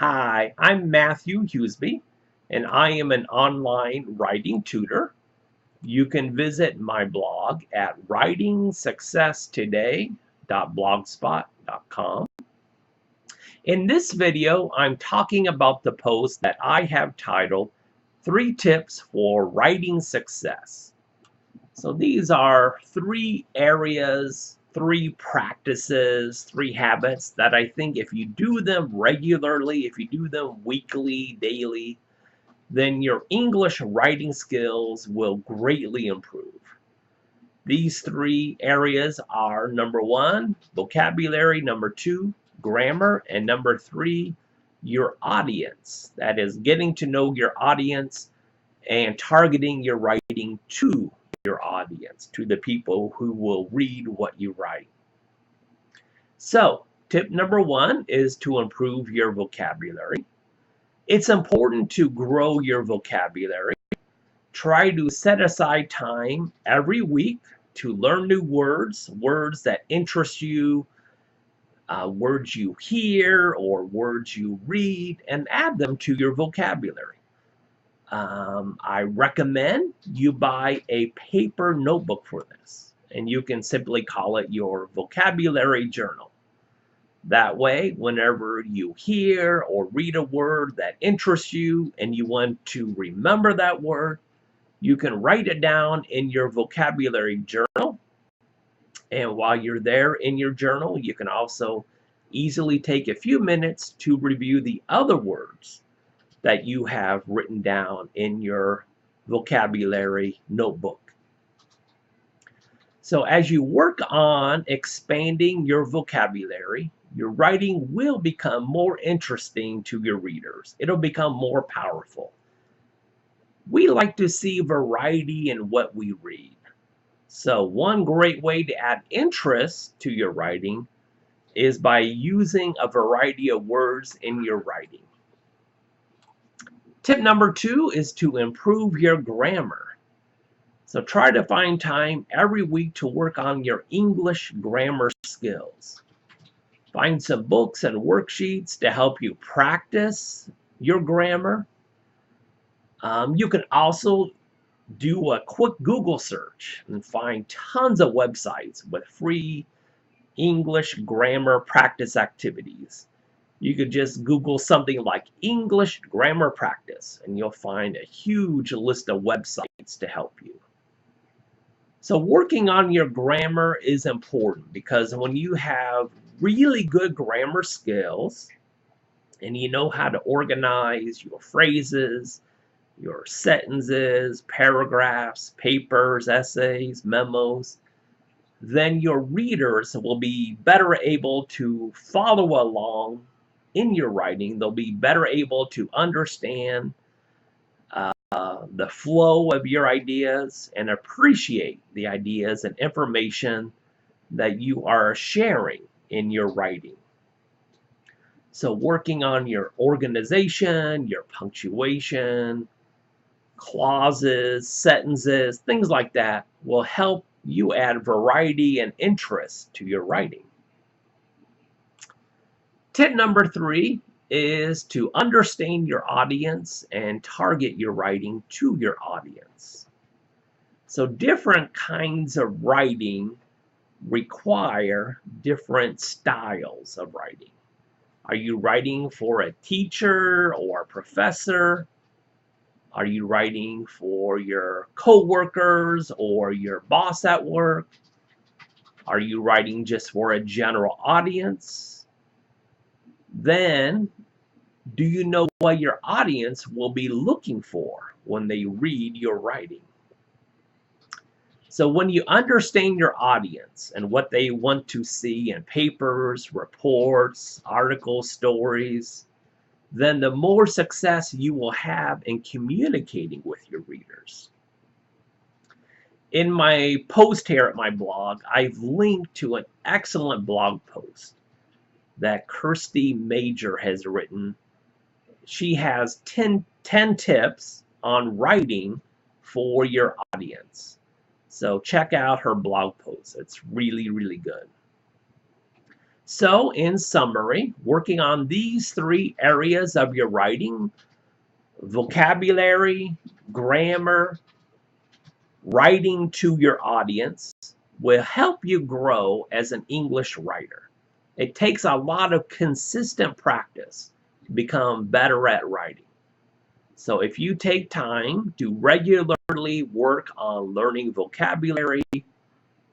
Hi, I'm Matthew Huseby, and I am an online writing tutor. You can visit my blog at writingsuccesstoday.blogspot.com. In this video, I'm talking about the post that I have titled 3 Tips for Writing Success. So these are 3 areas, 3 practices, 3 habits that I think if you do them regularly, if you do them weekly, daily, then your English writing skills will greatly improve. These 3 areas are number 1, vocabulary, number 2, grammar, and number 3, your audience. That is getting to know your audience and targeting your writing to your audience, to the people who will read what you write. So, tip number 1 is to improve your vocabulary. It's important to grow your vocabulary. Try to set aside time every week to learn new words, words that interest you, words you hear or words you read, and add them to your vocabulary. I recommend you buy a paper notebook for this, and you can simply call it your vocabulary journal. That way, whenever you hear or read a word that interests you and you want to remember that word, you can write it down in your vocabulary journal. And while you're there in your journal, you can also easily take a few minutes to review the other words that you have written down in your vocabulary notebook. So as you work on expanding your vocabulary, your writing will become more interesting to your readers. It'll become more powerful. We like to see variety in what we read. So one great way to add interest to your writing is by using a variety of words in your writing. Tip number 2 is to improve your grammar. So try to find time every week to work on your English grammar skills. Find some books and worksheets to help you practice your grammar. You can also do a quick Google search and find tons of websites with free English grammar practice activities. You could just Google something like English grammar practice, and you'll find a huge list of websites to help you. So working on your grammar is important because when you have really good grammar skills and you know how to organize your phrases, your sentences, paragraphs, papers, essays, memos, then your readers will be better able to follow along in your writing. They'll be better able to understand the flow of your ideas and appreciate the ideas and information that you are sharing in your writing. So working on your organization, your punctuation, clauses, sentences, things like that will help you add variety and interest to your writing. Tip number 3 is to understand your audience and target your writing to your audience. So different kinds of writing require different styles of writing. Are you writing for a teacher or a professor? Are you writing for your co-workers or your boss at work? Are you writing just for a general audience? Then, do you know what your audience will be looking for when they read your writing? So when you understand your audience and what they want to see in papers, reports, articles, stories, then the more success you will have in communicating with your readers. In my post here at my blog, I've linked to an excellent blog post that Kirsty Major has written. She has 10 tips on writing for your audience. So check out her blog post. It's really, really good. So, in summary, working on these 3 areas of your writing, vocabulary, grammar, writing to your audience, will help you grow as an English writer. It takes a lot of consistent practice to become better at writing. So if you take time to regularly work on learning vocabulary,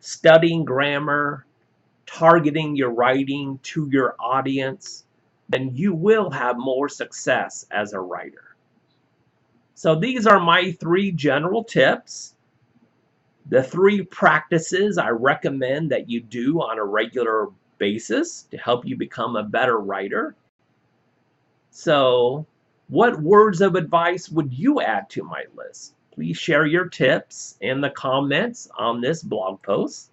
studying grammar, targeting your writing to your audience, then you will have more success as a writer. So these are my 3 general tips. The 3 practices I recommend that you do on a regular basis to help you become a better writer. So, what words of advice would you add to my list? Please share your tips in the comments on this blog post.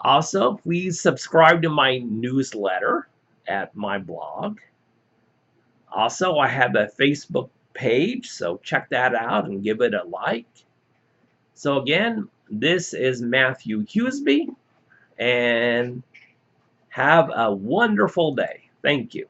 Also, please subscribe to my newsletter at my blog. Also, I have a Facebook page, so check that out and give it a like. So again, this is Matthew Huseby, and have a wonderful day. Thank you.